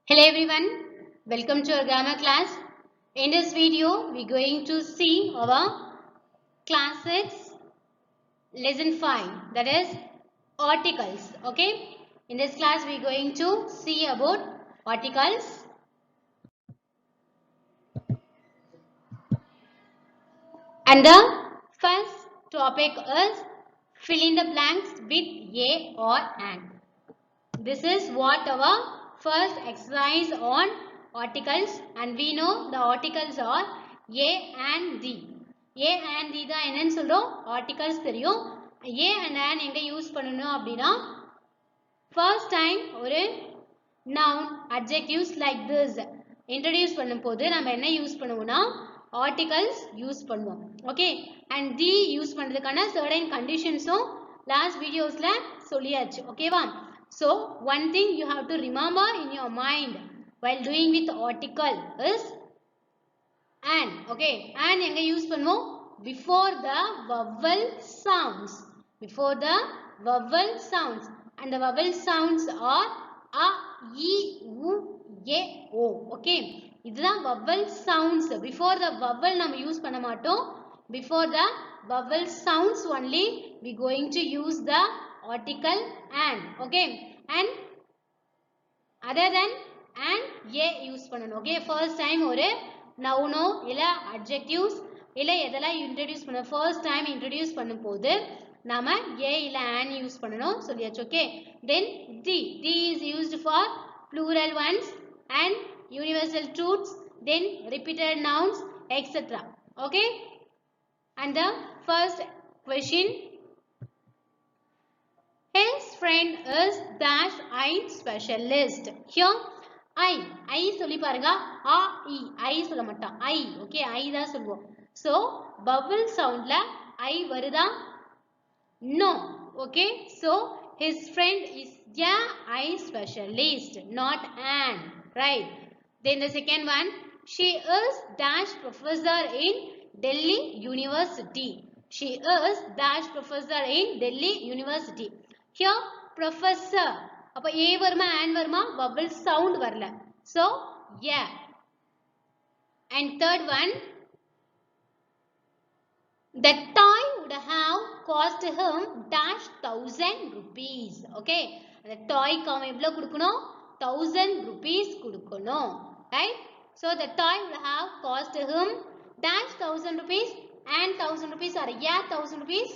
Hello everyone, welcome to our grammar class. In this video, we are going to see our class 6 lesson 5, that is articles. Okay, in this class we are going to see about articles. And the first topic is fill in the blanks with a or an. This is what our first exercise on articles, and we know the articles are a and the. A and the தான் என்னன்னு சொல்றோம் articles தெரியும். a and an எங்க use பண்ணனும் அப்படினா first time ஒரு noun adjectives like this introduce பண்ணும்போது நம்ம என்ன யூஸ் பண்ணுவோம்னா articles யூஸ் பண்ணுவோம். okay, and the யூஸ் பண்றதுக்கான certain conditions-உம் last videosல சொல்லியாச்சு. ஓகேவா? So one thing you have to remember in your mind while doing with article is and. Okay, and எங்க use பண்ணுவோம் before the vowel sounds. Before the vowel sounds, and the vowel sounds are a, e, u, a, o. Okay, இதுதான் vowel sounds. Before the vowel நம்ம use பண்ண மாட்டோம். Before the vowel sounds only we going to use the article and. Okay, and other than and a use பண்ணனும். Okay, first time ஒரு noun இல்ல adjectives இல்ல எதெல்லாம் introduce பண்ண first time introduce பண்ணும்போது நாம a இல்ல an யூஸ் பண்ணனும் சொல்லியாச்சு. Okay, then the is used for plural ones and universal truths, then repeated nouns, etc. Okay, and the first question, his friend is dash I specialist. Here I சொல்லி பாருங்க, I சொல்ல மாட்டோம், okay, I தான் சொல்லுவோம். So vowel soundல I வருதா? No. Okay, so his friend is a I specialist, not an. Right, then the second one, she is dash professor in Delhi University. She is dash professor in Delhi University. Here professor, அப்ப a வருமா an வருமா? vowel sound வரல, so yeah. And third one, the toy would have cost him dash 1000 rupees. Okay, the toy க்கு எவ்வளவு கொடுக்கணும்? 1000 rupees கொடுக்கணும். Right, so the toy would have cost him dash 1000 rupees, and 1000 rupees or yeah 1000 rupees.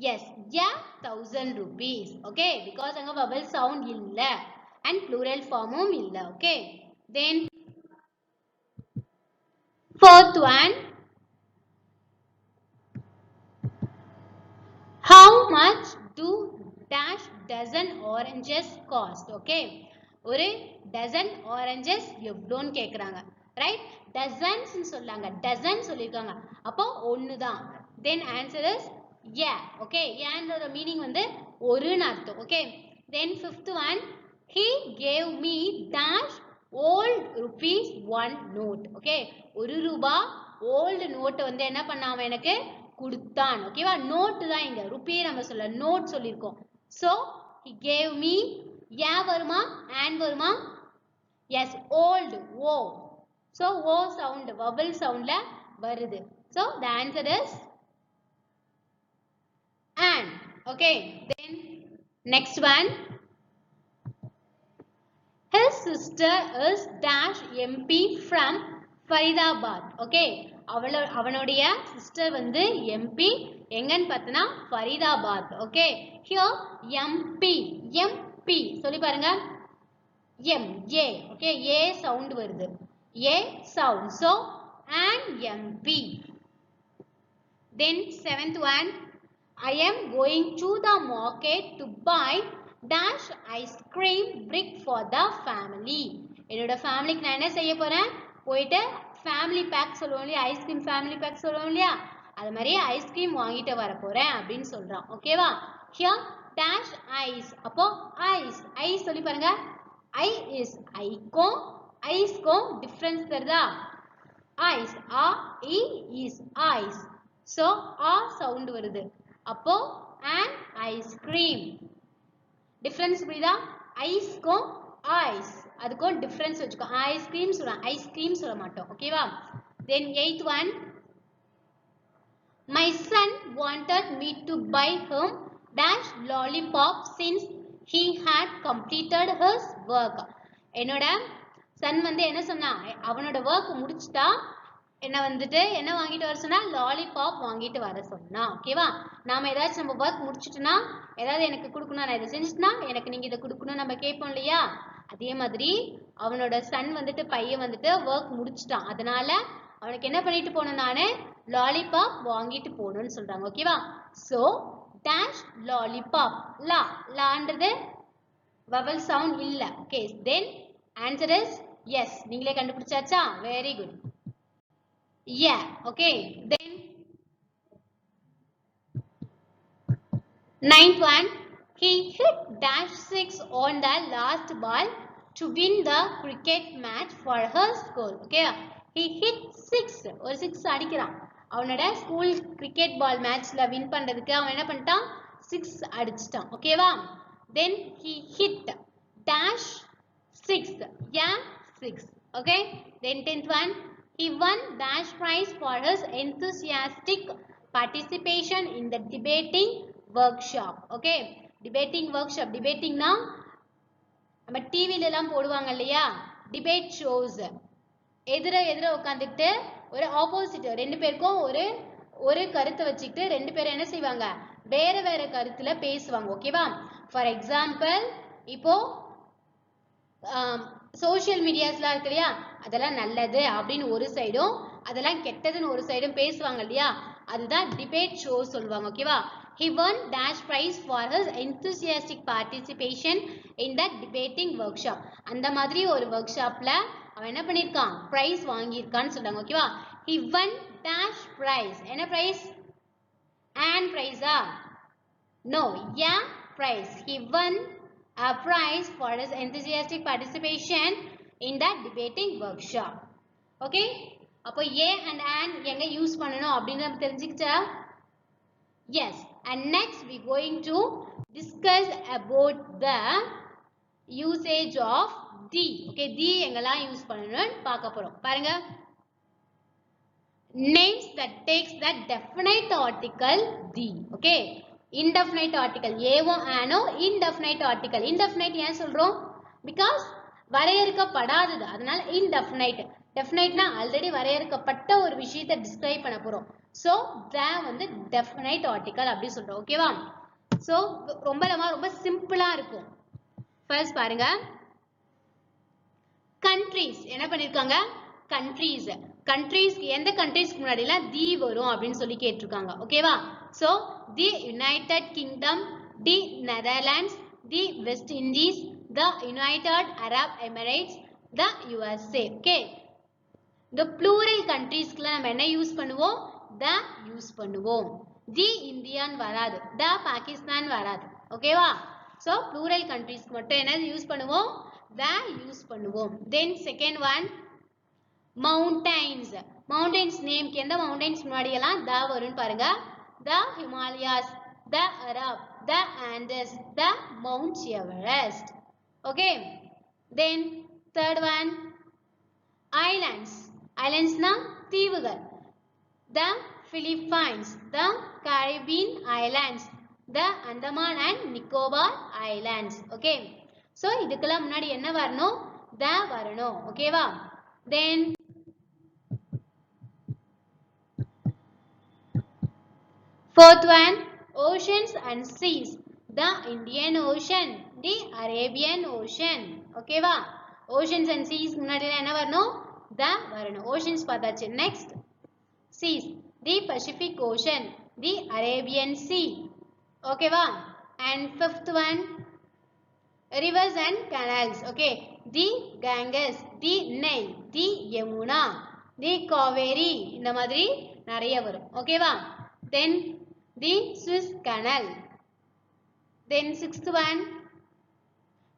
Yes, yeah 1000 rupees. Okay, because அங்க vowel sound இல்ல and plural formum இல்ல. Okay, then fourth one, how much do dash dozen oranges cost? Okay, ஒரு dozen oranges எவ்வளோன்னு கேக்குறாங்க. Right, dozens சொல்லாங்க, dozen சொல்லிருக்காங்க, அப்போ ஒன்னு தான். Then answer is yeah. Okay, yeah ன்ற meaning வந்து ஒருன்னு அர்த்தம். Okay, then fifth one, he gave me dash old rupees one note. Okay, ஒரு ரூபா old note வந்து என்ன பண்ணாம எனக்கு கொடுத்தான். ஓகேவா? நோட் தான் இங்க, ருபி நம்ம சொல்ல note சொல்லிருக்கோம். so he gave me, yeah வருமா and வருமா? yes, old, o. so o sound vowel soundல வருது, so the answer is and. Okay, then next one, his sister is dash MP from Faridabad. Okay, அவனுடைய sister வந்து MP எங்கன்னு பார்த்தனா Faridabad. Okay, here MP சொல்லி பாருங்க, M A. Okay, A sound வருது, A sound, so and MP. Then seventh one, I am going to the market to buy dash ice cream brick for the family. என்னோட ஃபேமிலிக்கு நான் என்ன செய்ய போறேன்? போயிட்டு ஃபேமிலி பேக் சொல்லுவோம் இல்லையா, ஐஸ்கிரீம் ஃபேமிலி பேக் சொல்லுவோம் இல்லையா, அது மாதிரி ஐஸ்கிரீம் வாங்கிட்டு வர போறேன் அப்படின்னு சொல்றான். ஓகேவா? here dash ice, அப்போ ஐஸ் ஐஸ் சொல்லி பாருங்க, I is ஐக்கும் ஐஸ்க்கும் டிஃபரன்ஸ் தெரியுதா? Ice a e is ice, so a sound வருது, அப்போ an ice cream. டிஃபரன்ஸ் புரியுதா? ஐஸ்க்கும் ஐஸ். அதுக்கும் டிஃபரன்ஸ் வச்சுக்கோ. ஐஸ்கிரீம் சொல்லலாம், ஐஸ்கிரீம் சொல்ல மாட்டோம். ஓகேவா? தென் 8th one, my son wanted me to buy him dash lollipop since he had completed his work. என்னோட சன் வந்து என்ன சொன்னா, அவனோட ஒர்க் முடிச்சிட்டா என்ன வந்துட்டு என்ன வாங்கிட்டு வர சொன்னா, லாலிபாப் வாங்கிட்டு வர சொன்னா. ஓகேவா? நாம ஏதாச்சும் நம்ம ஒர்க் முடிச்சிட்டோம்னா ஏதாவது எனக்கு கொடுக்கணும், நான் இதை செஞ்சுட்டா எனக்கு நீங்க இதை கொடுக்கணும் நம்ம கேட்போம் இல்லையா? அதே மாதிரி அவனோட சன் வந்துட்டு பையன் வந்துட்டு ஒர்க் முடிச்சிட்டான், அதனால அவனுக்கு என்ன பண்ணிட்டு போகணும், நானு லாலிபாப் வாங்கிட்டு போகணும்னு சொல்றாங்க. ஓகேவா? சோ dash லாலிபாப், லா லான்றது vowel sound இல்ல. Okay, then answer is S. நீங்களே கண்டுபிடிச்சாச்சா? Very good. Yeah, okay. Then 9th one, he hit dash 6 on the last ball to win the cricket match for her school. Okay, he hit 6, ஒரு 6 அடிக்கிறான். அவனோட school cricket ball மேட்ச்ல win பண்றதுக்கு அவன் என்ன பண்ணிட்டான், 6 அடிச்சிட்டான். ஓகேவா? then he hit dash 6, yeah 6. okay, then 10th one, he won dash prize for his enthusiastic participation in the debating workshop. okay, debating workshop, debating na நம்ம டிவில எல்லாம் போடுவாங்க இல்லையா, டிபேட் ஷோஸ். எதிர உட்காந்துட்டு ஒரு ஆப்போசிட் ரெண்டு பேருக்கும் ஒரு கருத்தை வச்சுக்கிட்டு ரெண்டு பேரும் என்ன செய்வாங்க, வேற கருத்துல பேசுவாங்க. ஓகேவா? ஃபார் எக்ஸாம்பிள், இப்போ சோஷியல் மீடியாஸ்லாம் இருக்கு இல்லையா, அதெல்லாம் நல்லது அப்படின்னு ஒரு சைடும் அதெல்லாம் கெட்டதுன்னு ஒரு சைடும் பேசுவாங்க இல்லையா, அதுதான் டிபேட் ஷோ சொல்லுவாங்க. ஓகேவா? he won dash prize for his enthusiastic participation in that debating workshop. அந்த மாதிரி ஒரு ஒர்க் ஷாப்ல அவன் என்ன பண்ணிருக்கான், பிரைஸ் வாங்கியிருக்கான்னு சொல்றாங்க. ஓகேவா? he won dash prize, என்ன பிரைஸ், and prize-ஆ? no, yeah prize. he won a prize for his enthusiastic participation in that debating workshop. okay, அப்போ a and an எங்க யூஸ் பண்ணனும் அப்படின்னு நம்ம தெரிஞ்சுக்கிட்டா? yes, and next we going to discuss about the usage of the. okay, the எங்கெல்லாம் use பண்ணனும் பார்க்க போறோம். பாருங்க, names that takes the definite article the. okay, indefinite article ஏவோ ஆனோ indefinite article. indefinite ஏன் சொல்றோம், because வரையறுக்கப்படாதது, அதனால indefinite. definiteனா ஆல்ரெடி வரையறுக்கப்பட்ட ஒரு விஷயத்தை டிஸ்கிரைப் பண்ண போறோம். so the வந்து definite article அப்படி சொல்றோம். ஓகேவா? so ரொம்ப சிம்பிளா இருக்கும். first பாருங்க, countries என்ன பண்ணிருக்காங்க, countries. countries எந்த countries முன்னாடிலாம் தி வரும் அப்படின்னு சொல்லி கேட்டிருக்காங்க. ஓகேவா? so the United Kingdom, the Netherlands, the West Indies, the United Arab Emirates, the USA. okay, the plural countries-க்குல நம்ம என்ன யூஸ் பண்ணுவோம், the யூஸ் பண்ணுவோம். the Indian வராது, the Pakistan வராது. ஓகேவா? so plural countries மட்டும் என்ன யூஸ் பண்ணுவோம், the யூஸ் பண்ணுவோம். then second one, mountains. mountains name க்கு எந்த mountains முன்னாடி எல்லாம் the வரும்னு பாருங்க. the Himalayas, the Arab, the Andes, the Mount Everest. okay, then third one, islands. islands na தீவுகள், the Philippines, the Caribbean Islands, the Andaman and Nicobar Islands. okay, so இதுக்கெல்லாம் முன்னாடி என்ன வரணும், the வரணும். ஓகேவா? then fourth one, oceans and seas. the Indian Ocean, the Arabian Ocean. ஓகேவா? oceans and seas முன்னாடி என்ன வரணும், the வரணும். oceans பார்த்தாச்சு. next, seas, the Pacific Ocean, the Arabian Sea. ஓகேவா? and fifth one, rivers and canals. okay, the Ganges, the Nile, the Yamuna, the Kaveri. இந்த மாதிரி நிறைய வரும். ஓகேவா? then the Suez Canal. then sixth one,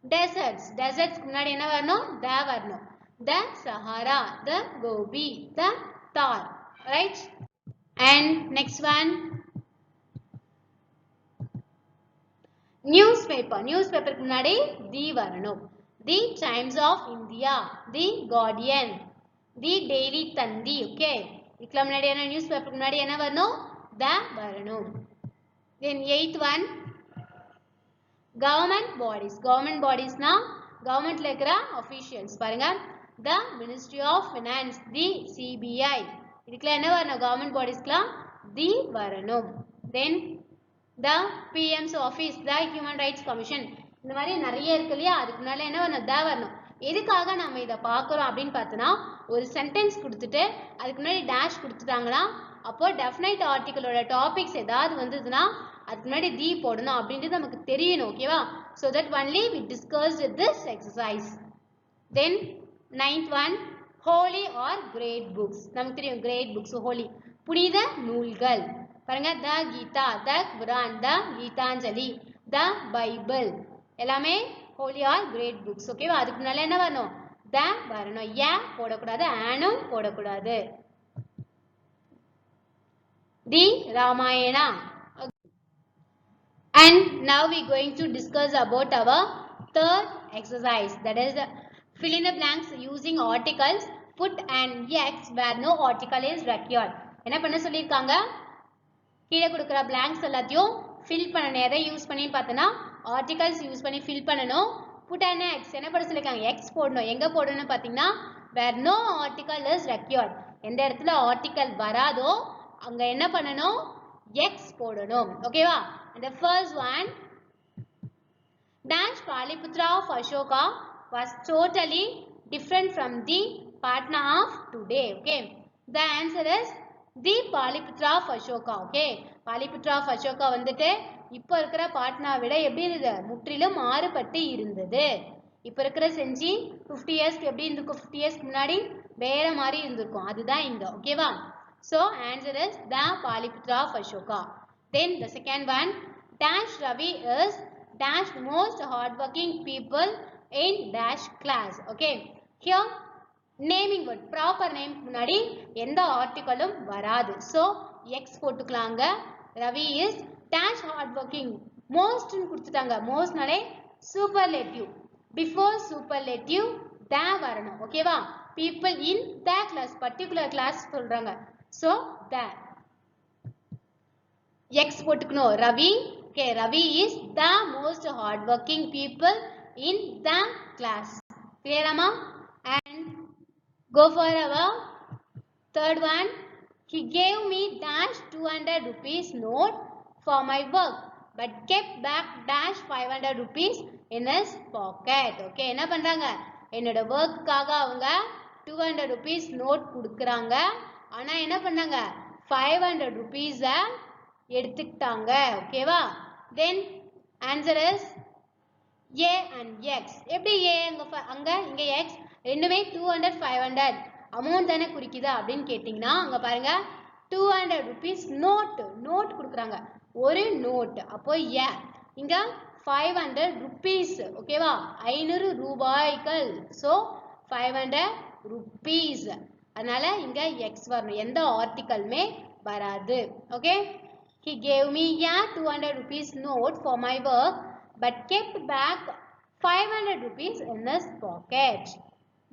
deserts. deserts முன்னாடி என்ன வரணும், the வரணும். the Sahara, the Gobi, the Thar. right? and next one, newspaper. newspaper முன்னாடி the வரணும். the Times of India, the Guardian, the Daily Tandi. Okay, இதுக்கு முன்னாடி என்ன news பேப்பருக்கு முன்னாடி என்ன வரணும்? the வரணும். Then 8th one, government bodies. Government bodies na government la இருக்கற officials பாருங்க. the Ministry of Finance, the CBI. இதுக்குள்ள என்ன வரணும்? government bodiesக்குலாம் the வரணும். Then the PM's office, the Human Rights Commission. இந்த மாதிரி நிறைய இருக்கு இல்லையா, அதுக்கு முன்னால என்ன வரணும்? the வரணும். எதுக்காக நம்ம இதை பார்க்குறோம் அப்படின்னு பார்த்தோன்னா, ஒரு சென்டென்ஸ் கொடுத்துட்டு அதுக்கு முன்னாடி டேஷ் கொடுத்துட்டாங்கன்னா அப்போ டெஃபினைட் ஆர்டிகளோட டாபிக்ஸ் ஏதாவது வந்ததுன்னா அதுக்கு முன்னாடி தி போடணும் அப்படின்றது நமக்கு தெரியணும். ஓகேவா? So that only we discussed this exercise. Then 9th one, holy or great books. நமக்கு தெரியும் கிரேட் புக்ஸ், ஹோலி புனித நூல்கள். பாருங்க, the Gita, the Quran, the Gitanjali, the Bible எல்லாமே ஹோலி ஆர் கிரேட் புக்ஸ். ஓகேவா? அதுக்கு முன்னால என்ன வரணும்? த வரணும். ஏ போடக்கூடாது, ஆனும் போடக்கூடாது. தி Ramayana. And now we going to discuss about our third exercise, that is fill in the blanks using articles, put an X where no article is required. என்ன பண்ண சொல்லிருக்காங்க? கீழே கொடுக்கிற blanks எல்லாத்தையும் fill பண்ணணும். எதை யூஸ் பண்ணி பார்த்தனா articles யூஸ் பண்ணி fill பண்ணணும். put an X என்ன பண்ண சொல்லிருக்காங்க? X போடணும். எங்க போடணும் பாத்தீங்கன்னா where no article is required. எந்த இடத்துல article வராதோ அங்க என்ன பண்ணணும்? X போடணும். ஓகேவா? And the first one, dash Paliputra of Ashoka was totally different from the Patna of today. Okay, the answer is the Paliputra of Ashoka. Okay, Paliputra of Ashoka வந்துட்டு இப்போ இருக்கிற பாட்னா விட எப்படி இருந்தது? முற்றிலும் மாறுபட்டு இருந்தது. இப்போ இருக்கிற செஞ்சி 50 இயர்ஸ்க்கு எப்படி இருந்திருக்கும்? 50 இயர்ஸ்க்கு முன்னாடி வேற மாதிரி இருந்திருக்கும். அதுதான் இங்க. ஓகேவா? So answer is the Paliputra of Ashoka. Then the second one, dash Ravi is dash most hardworking people in dash class. Okay, here naming word, proper name முன்னாடி எந்த ஆர்டிகலும் வராது. So X போட்டுக்கலாங்க. Ravi is dash hardworking. most னு கொடுத்துட்டாங்க. most நாலே superlative. before superlative the வரணும். ஓகேவா? people in the class, particular class சொல்றாங்க. so the X போட்டுக்கணும். Ravi. Okay, Ravi is the most hardworking people in the class. Clear amma? And go for our third one. He gave me dash 200 rupees note for my work but kept back dash 500 rupees in his pocket. Okay, என்ன பண்றாங்க? என்னோட workக்காக அவங்க 200 rupees note கொடுக்கறாங்க. ஆனா என்ன பண்ணாங்க? 500 rupees எடுத்துக்கிட்டாங்க. ஓகேவா? then answer is A and X. எப்படி A அங்க இங்க X ரெண்டுமே 200 500 அமௌண்ட் தானே குறிக்குதா அப்படின்னு கேட்டிங்கன்னா அங்க பாருங்க 200 rupees நோட் கொடுக்குறாங்க. ஒரு நோட். அப்போ A இங்க 500 rupees. ஓகேவா? 500 ரூபாய்கள். so 500 rupees. அதனால இங்க X வரணும். எந்த ஆர்டிகலுமே வராது. Okay, he gave me a 200 rupees note for my work but kept back 500 rupees in his pocket.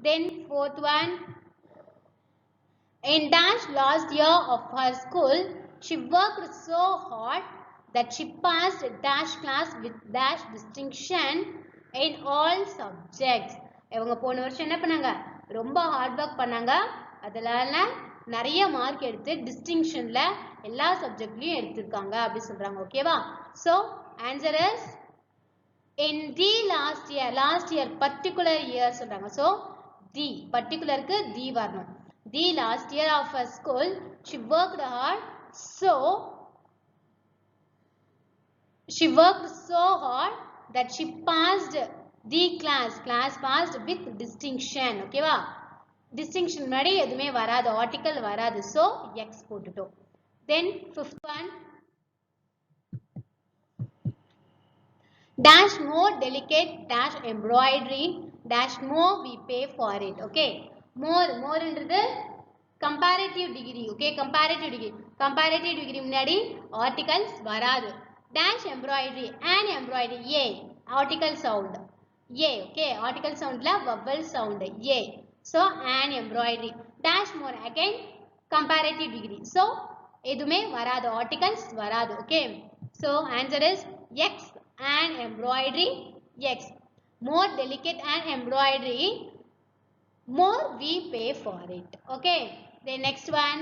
Then fourth one, in dash last year of her school she worked so hard that she passed dash class with dash distinction in all subjects. இவங்க போன வருஷம் என்ன பண்ணாங்க? ரொம்ப hard work பண்ணாங்க. அதனால நிறைய mark எடுத்து டிஸ்டிங்ஷன்ல எல்லா சப்ஜெக்ட்லயும் எடுத்திருக்காங்க அப்படி சொல்றாங்க. ஓகேவா? So answer is in the last year particular year சொல்றாங்க. சோ the particularக்கு the வரணும். the last year of her school she worked hard so that she passed the class passed with distinction. ஓகேவா? distinction முன்னாடி எதுவுமே வராது, article வராது. so X போட்டுட்டோம். then fifth one, dash more delicate dash embroidery dash more we pay for it. okay, more என்றது comparative degree. okay, comparative degree முன்னாடி articles வராது. dash embroidery and embroidery A article sound. A. Okay, article sound la vowel sound A. So an embroidery. Dash more again comparative degree. So edume varadu articles varadu. Okay. So answer is X and embroidery X. More delicate and embroidery, more we pay for it. Okay. The next one.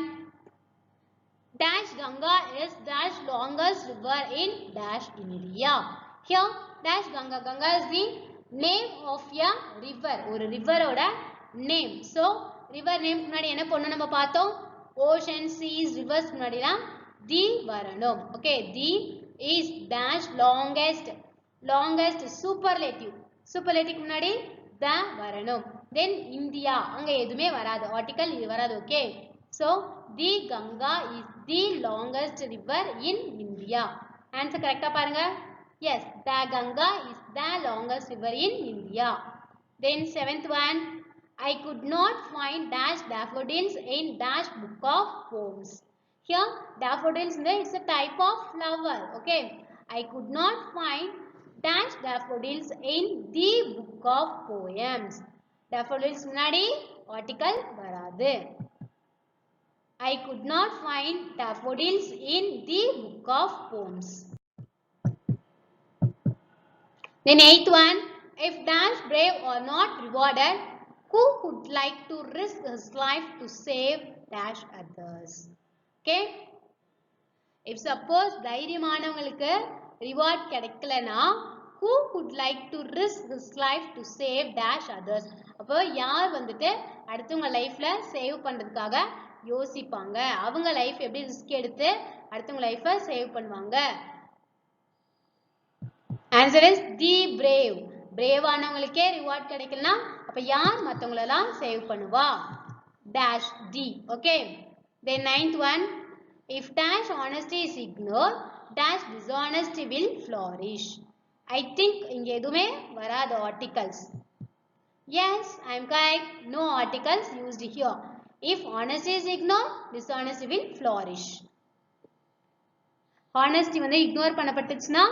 Dash Ganga is dash longest river in dash in India. Here dash Ganga. Ganga is the name of a river. ஒரு river ஓட name. So river name முன்னாடி என்ன பொண்ணு நம்ம பார்த்தோம்? Ocean, seas, rivers முன்னாடிலாம் the வரணும். Okay, the is dash longest superlative. Superlative முன்னாடி the வரணும். Then India அங்க எதுமே வராது. Article இது வராது. Okay. So the Ganga is the longest river in India. Answer correct பாருங்க. Yes, the Ganga is the longest river in India. Then seventh one. I could not find dash daffodils in dash book of poems. Here daffodils is a type of flower. Okay. I could not find dash daffodils in the book of poems. Daffodils முன்னாடி article வராது. I could not find daffodils in the book of poems. Then eighth one. If dash brave or not rewarded, who would like to risk his life to save dash others? Okay. If suppose தைரியமானவங்களுக்கு reward கிடைக்கலனா who would like to risk his life to save dash others? அப்போ யார் வந்துட்டு அடுத்தவங்க லைஃப்ல save பண்றதுக்காக யோசிப்பாங்க, அவங்க life எப்படி ரிஸ்க் எடுத்து அடுத்தவங்க லைஃபை சேவ் பண்ணுவாங்க? Answer is the brave. Brave ஆனவங்களுக்கே ரிவார்ட் கிடைக்கலனா அப்ப யார் மத்தவங்களெல்லாம் சேவ் பண்ணுவா? dash D. Okay. then ninth one. If dash honesty is ignored, dash dishonesty will flourish. I think இங்க எதுவுமே வராத articles. Yes, I am correct. No articles used here. If honesty is ignored, dishonesty will flourish. Honesty வந்து ignore பண்ணப்பட்டுச்சுனா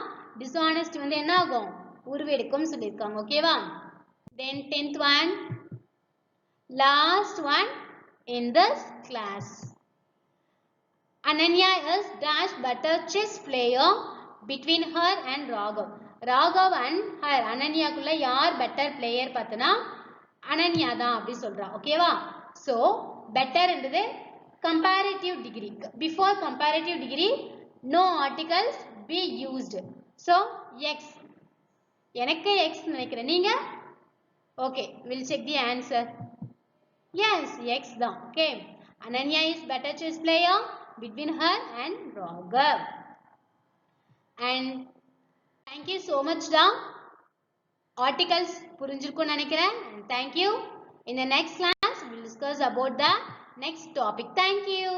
dishonesty வந்து என்ன ஆகும்? உருவெடுக்கும் சொல்லிருக்காங்க. ஓகேவா? Then 10th one. Last one in this class. Ananya is dash better chess player between her and Raghav. Raghav and her. அனன்யாக்குள்ள யார் better player பார்த்தனா அனன்யா தான் அப்படி சொல்றா. ஓகேவா? So better என்றது comparative degree. Before comparative degree, no articles be used. So X. எனக்கு X நினைக்கிறேன். நீங்க? Okay, we'll check the answer. Yes, X தான். Okay. Ananya is better chess player between her and Raghav. And thank you so much da. Articles புரிஞ்சிருக்கும்னு நினைக்கிறேன். Thank you. In the next class, we'll discuss about the next topic. Thank you.